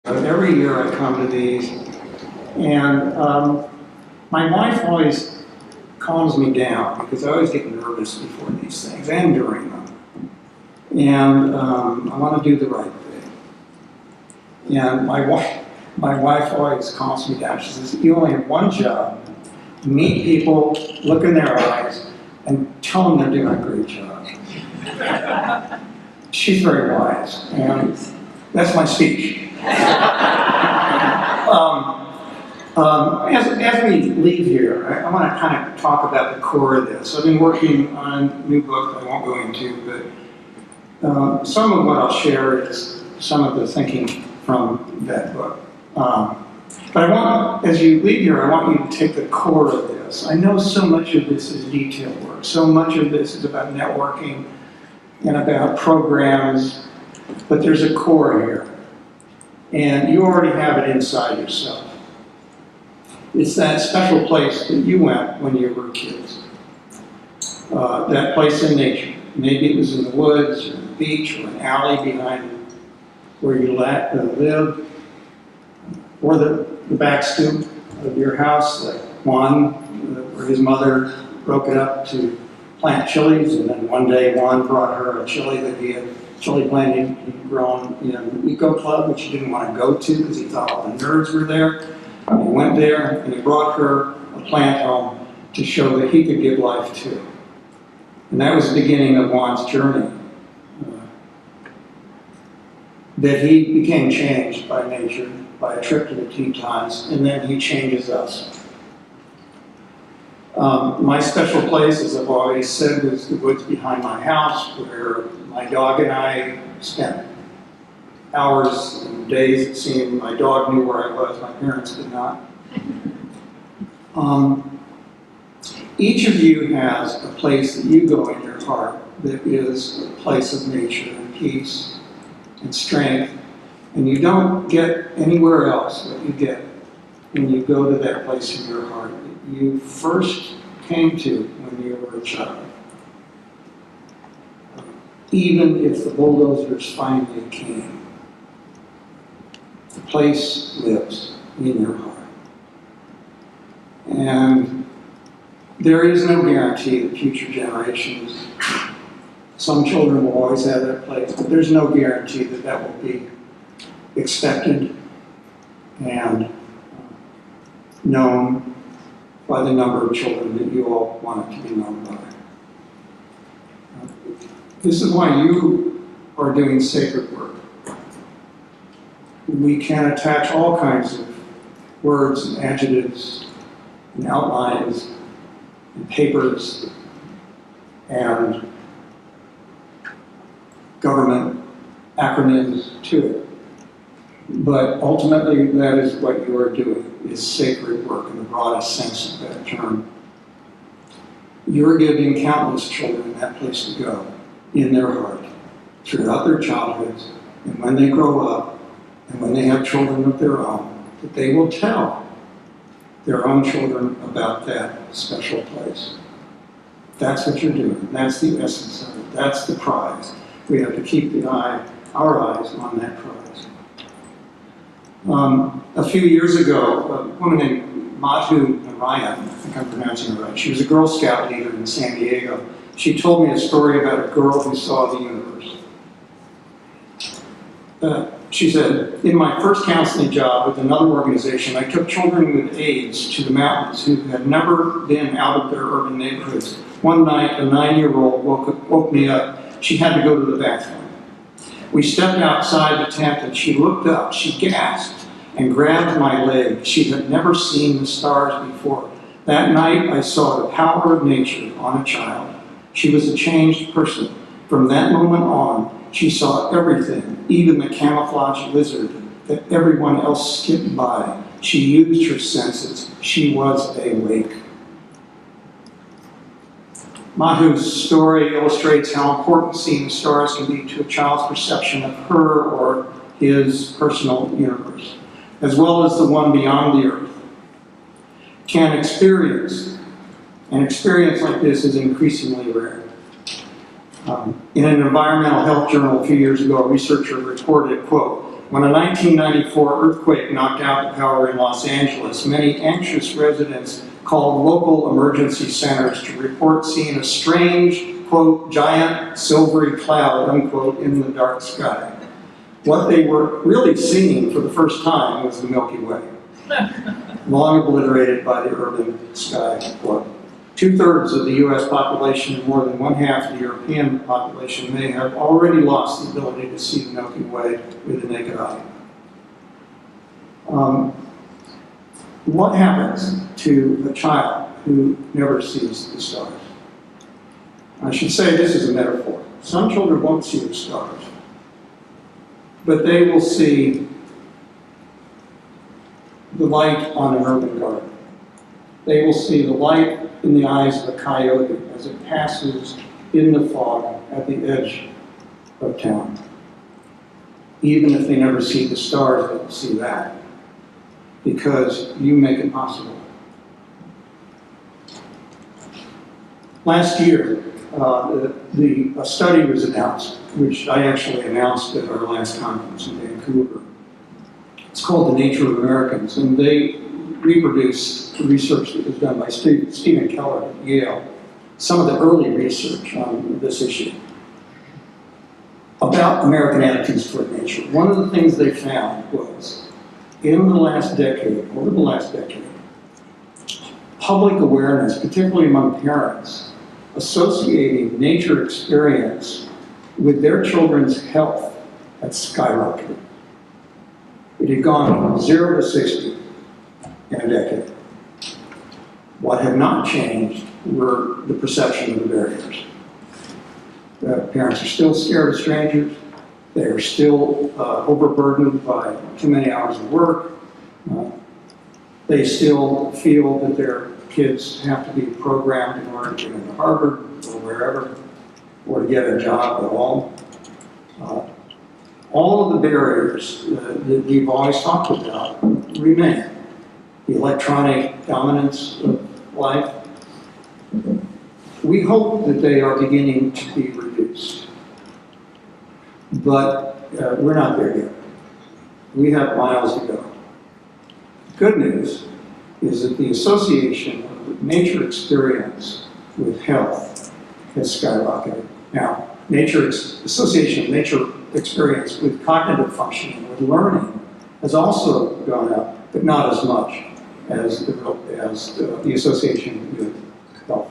Every year I come to these, and my wife always calms me down because I always get nervous before these things and during them. And I want to do the right thing. And my wife always calms me down. She says, "You only have one job: meet people, look in their eyes, and tell them they're doing a great job." She's very wise, and that's my speech. As we leave here, I want to kind of talk about the core of this. I've been working on a new book I won't go into, but some of what I'll share is some of the thinking from that book. But I want, as you leave here, I want you to take the core of this. I know so much of this is detail work. So much of this is about networking and about programs, but there's a core here. And you already have it inside yourself. It's that special place that you went when you were kids. That place in nature. Maybe it was in the woods, or the beach, or an alley behind where you lived, or the back stoop of your house, like Juan, where his mother broke it up to plant chilies, and then one day Juan brought her a chili that he had chili planting he'd grown in an eco club, which he didn't want to go to because he thought all the nerds were there. He went there and he brought her a plant home to show that he could give life to. And that was the beginning of Juan's journey. That he became changed by nature, by a trip to the Tetons, and then he changes us. My special place, as I've always said, was the woods behind my house, where my dog and I spent hours and days, it seemed. My dog knew where I was, my parents did not. Each of you has a place that you go in your heart that is a place of nature and peace and strength, and you don't get anywhere else what you get when you go to that place in your heart that you first came to when you were a child. Even if the bulldozers finally came, the place lives in your heart. And there is no guarantee that future generations, some children will always have that place, but there's no guarantee that that will be expected and known by the number of children that you all want it to be known by. This is why you are doing sacred work. We can attach all kinds of words and adjectives and outlines and papers and government acronyms to it. But ultimately, that is what you are doing, is sacred work in the broadest sense of that term. You're giving countless children that place to go in their heart throughout their childhoods, and when they grow up, and when they have children of their own, that they will tell their own children about that special place. That's what you're doing. That's the essence of it. That's the prize. We have to keep our eyes on that prize. A few years ago, a woman named Madhu Narayan, I think I'm pronouncing it right, she was a Girl Scout leader in San Diego. She told me a story about a girl who saw the universe. She said, "In my first counseling job with another organization, I took children with AIDS to the mountains who had never been out of their urban neighborhoods. One night, a 9-year-old woke me up. She had to go to the bathroom. We stepped outside the tent and she looked up. She gasped and grabbed my leg. She had never seen the stars before. That night, I saw the power of nature on a child. She was a changed person. From that moment on, she saw everything, even the camouflaged lizard that everyone else skipped by. She used her senses. She was awake." Madhu's story illustrates how important seeing the stars can be to a child's perception of her or his personal universe, as well as the one beyond the earth. An experience like this is increasingly rare. In an environmental health journal a few years ago, a researcher reported, quote, When a 1994 earthquake knocked out the power in Los Angeles, many anxious residents called local emergency centers to report seeing a strange, quote, giant silvery cloud, unquote, in the dark sky. What they were really seeing for the first time was the Milky Way, long obliterated by the urban sky flood. 2/3 of the US population and more than 1/2 of the European population may have already lost the ability to see the Milky Way with the naked eye. What happens to a child who never sees the stars? I should say this is a metaphor. Some children won't see the stars, but they will see the light on an urban garden. They will see the light in the eyes of a coyote as it passes in the fog at the edge of town. Even if they never see the stars, they will see that, because you make it possible. Last year, a study was announced, which I actually announced at our last conference in Vancouver. It's called The Nature of Americans, and they reproduced the research that was done by Stephen Keller at Yale, some of the early research on this issue about American attitudes toward nature. One of the things they found was, over the last decade, public awareness, particularly among parents, associating nature experience with their children's health had skyrocketed. It had gone from 0 to 60 in a decade. What had not changed were the perception of the barriers. Parents are still scared of strangers. They are still overburdened by too many hours of work. They still feel that their kids have to be programmed in order to get into Harvard or wherever, or to get a job at all. All of the barriers that we've always talked about remain. The electronic dominance of life. We hope that they are beginning to be reduced. But we're not there yet. We have miles to go. Good news is that the association of nature experience with health has skyrocketed. Now, association of nature experience with cognitive functioning, with learning, has also gone up, but not as much as the association with health.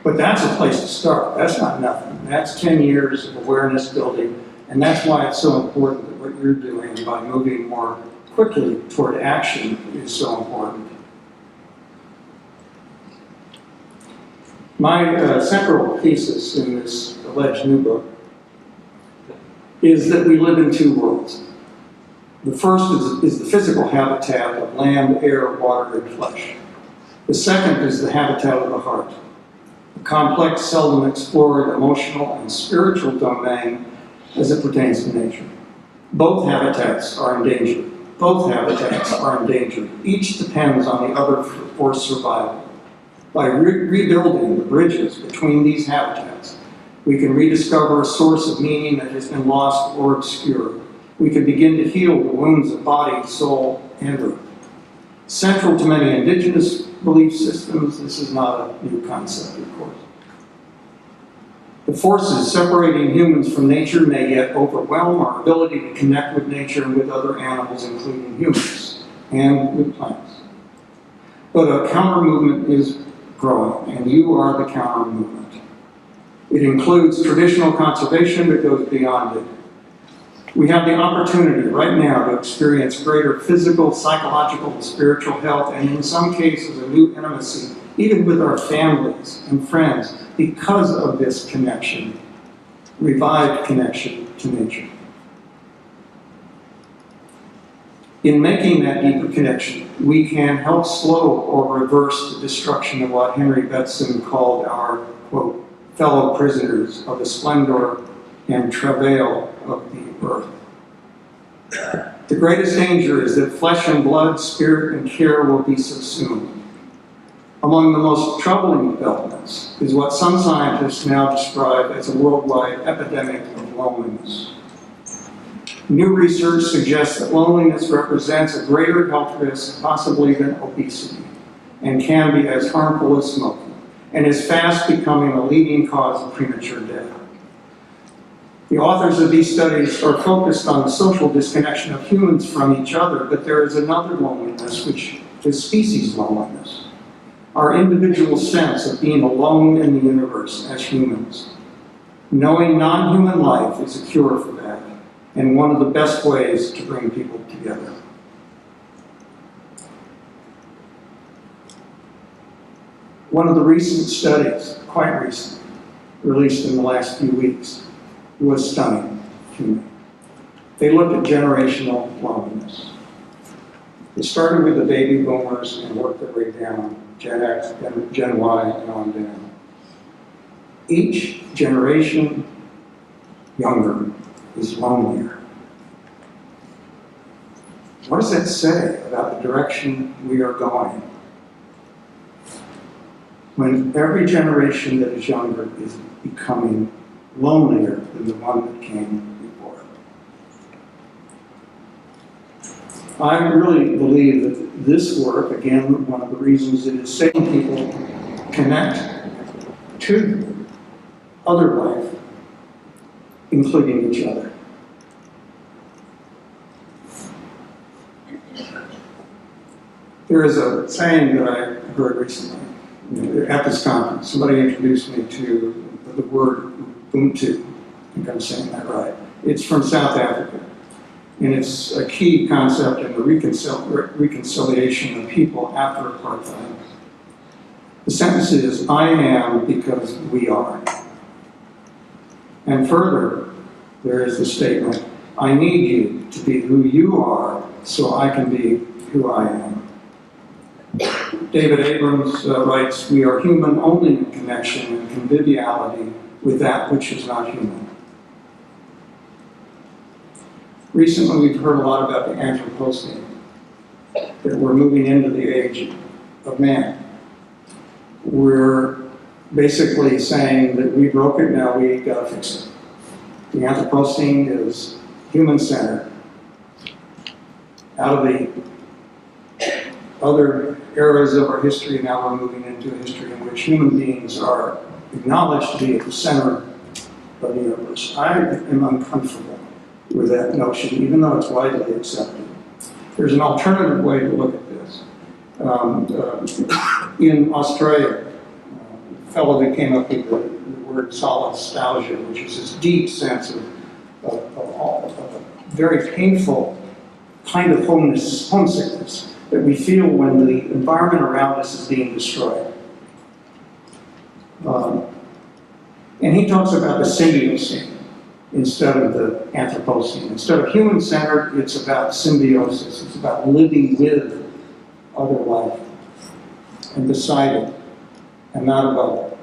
But that's a place to start. That's not nothing. That's 10 years of awareness building, and that's why it's so important that what you're doing by moving more quickly toward action is so important. My central thesis in this alleged new book is that we live in two worlds. The first is the physical habitat of land, air, water, and flesh. The second is the habitat of the heart, a complex, seldom explored emotional and spiritual domain as it pertains to nature. Both habitats are endangered. Each depends on the other for survival. By rebuilding the bridges between these habitats, we can rediscover a source of meaning that has been lost or obscured. We can begin to heal the wounds of body, soul, and earth. Central to many indigenous belief systems, this is not a new concept, of course. The forces separating humans from nature may yet overwhelm our ability to connect with nature and with other animals, including humans, and with plants. But a counter-movement is growing, and you are the counter-movement. It includes traditional conservation that goes beyond it. We have the opportunity right now to experience greater physical, psychological, and spiritual health, and in some cases a new intimacy, even with our families and friends, because of this connection, revived connection to nature. In making that deeper connection, we can help slow or reverse the destruction of what Henry Betson called our, quote, fellow prisoners of the splendor and travail of the earth. The greatest danger is that flesh and blood, spirit and care will be subsumed. Among the most troubling developments is what some scientists now describe as a worldwide epidemic of loneliness. New research suggests that loneliness represents a greater health risk, possibly than obesity, and can be as harmful as smoking, and is fast becoming a leading cause of premature death. The authors of these studies are focused on the social disconnection of humans from each other, but there is another loneliness, which is species loneliness. Our individual sense of being alone in the universe as humans. Knowing non-human life is a cure for that, and one of the best ways to bring people together. One of the recent studies, quite recent, released in the last few weeks, was stunning to me. They looked at generational loneliness. It started with the baby boomers and worked their way down, Gen X, Gen Y, and on down. Each generation younger is lonelier. What does that say about the direction we are going? When every generation that is younger is becoming lonelier than the one that came before. I really believe that this work, again, one of the reasons it is saving people connect to other life, including each other. There is a saying that I heard recently at this conference. Somebody introduced me to the word Ubuntu. I think I'm saying that right. It's from South Africa. And it's a key concept in the reconciliation of people after apartheid. The sentence is, I am because we are. And further, there is the statement, I need you to be who you are so I can be who I am. David Abrams writes, we are human only in connection and conviviality with that which is not human. Recently, we've heard a lot about the Anthropocene, that we're moving into the age of man. We're basically saying that we broke it, now we got to fix it. The Anthropocene is human-centered. Out of the other eras of our history, now we're moving into a history in which human beings are acknowledged to be at the center of the universe. I am uncomfortable with that notion, even though it's widely accepted. There's an alternative way to look at this. In Australia, a fellow that came up with the word solastalgia, which is this deep sense of a very painful kind of homesickness that we feel when the environment around us is being destroyed. And he talks about the symbiosis instead of the Anthropocene. Instead of human-centered, it's about symbiosis. It's about living with other life and beside it and not above it.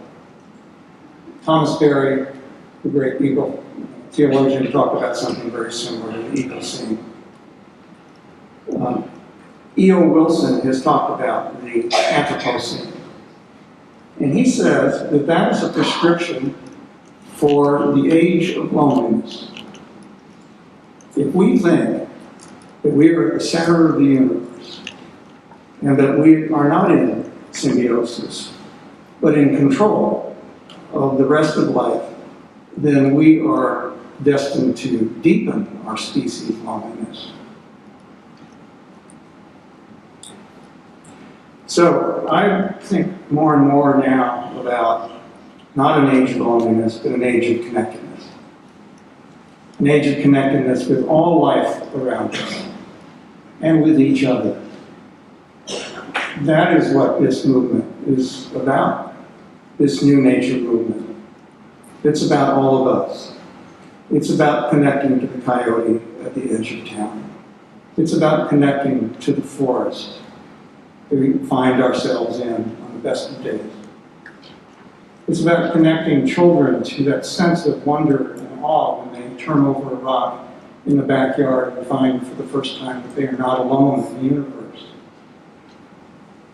Thomas Berry, the great eagle theologian, talked about something very similar to the eagle scene. E.O. Wilson has talked about the Anthropocene. And he says that that is a prescription for the age of loneliness. If we think that we are at the center of the universe and that we are not in symbiosis, but in control of the rest of life, then we are destined to deepen our species loneliness. So I think more and more now about not an age of loneliness, but an age of connectedness. An age of connectedness with all life around us and with each other. That is what this movement is about, this new nature movement. It's about all of us. It's about connecting to the coyote at the edge of town. It's about connecting to the forest that we find ourselves in on the best of days. It's about connecting children to that sense of wonder and awe when they turn over a rock in the backyard and find for the first time that they are not alone in the universe.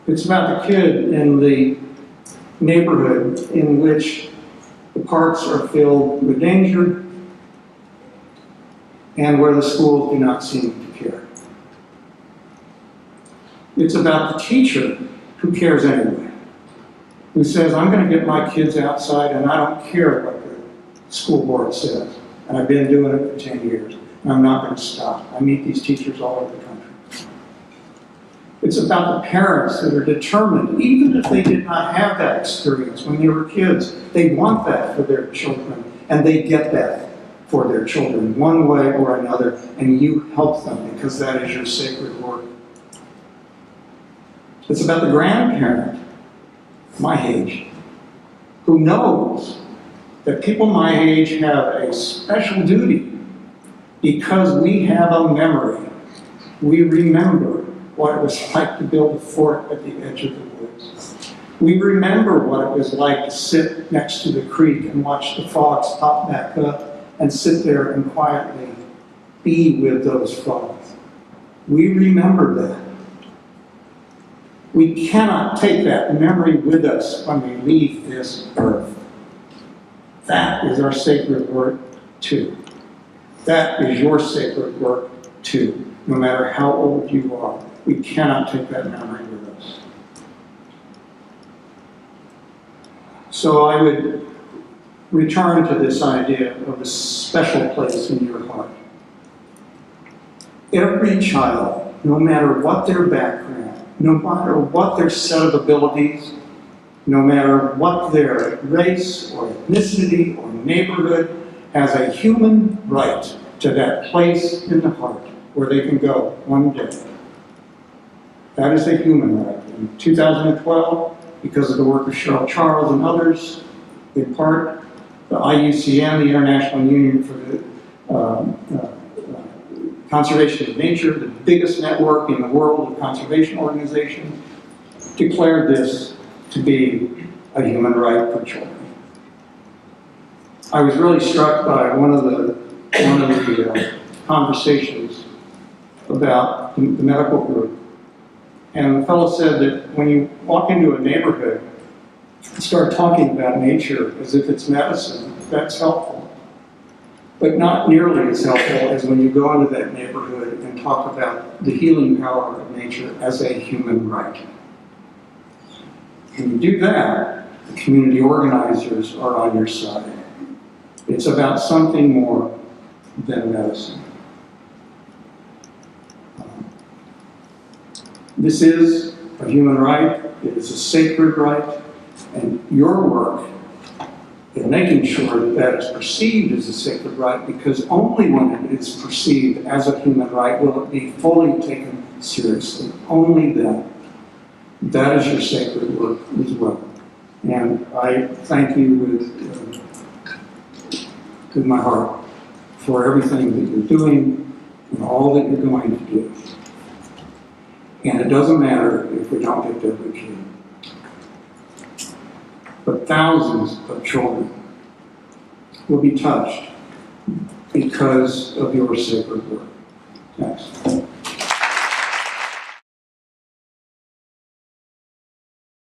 It's about the kid in the neighborhood in which the parks are filled with danger and where the schools do not seem to care. It's about the teacher who cares anyway, who says, I'm going to get my kids outside and I don't care what the school board says. And I've been doing it for 10 years, and I'm not going to stop. I meet these teachers all over the country. It's about the parents that are determined, even if they did not have that experience when they were kids, they want that for their children, and they get that for their children one way or another, and you help them because that is your sacred work. It's about the grandparent, my age, who knows that people my age have a special duty because we have a memory. We remember what it was like to build a fort at the edge of the woods. We remember what it was like to sit next to the creek and watch the frogs pop back up and sit there and quietly be with those frogs. We remember that. We cannot take that memory with us when we leave this earth. That is our sacred work too. That is your sacred work too, no matter how old you are. We cannot take that memory with us. So I would return to this idea of a special place in your heart. Every child, no matter what their background, no matter what their set of abilities, no matter what their race or ethnicity or neighborhood, has a human right to that place in the heart where they can go one day. That is a human right. In 2012, because of the work of Cheryl Charles and others, in part, the IUCN, the International Union for the Conservation of Nature, the biggest network in the world of conservation organizations, declared this to be a human right for children. I was really struck by one of the conversations about the medical group. And the fellow said that when you walk into a neighborhood and start talking about nature as if it's medicine, that's helpful. But not nearly as helpful as when you go into that neighborhood and talk about the healing power of nature as a human right. When you do that, the community organizers are on your side. It's about something more than medicine. This is a human right, it is a sacred right, and your work in making sure that that is perceived as a sacred right, because only when it is perceived as a human right will it be fully taken seriously. Only then. That is your sacred work as well. And I thank you with my heart for everything that you're doing and all that you're going to do. And it doesn't matter if we don't get every kid. But thousands of children will be touched because of your sacred work. Next.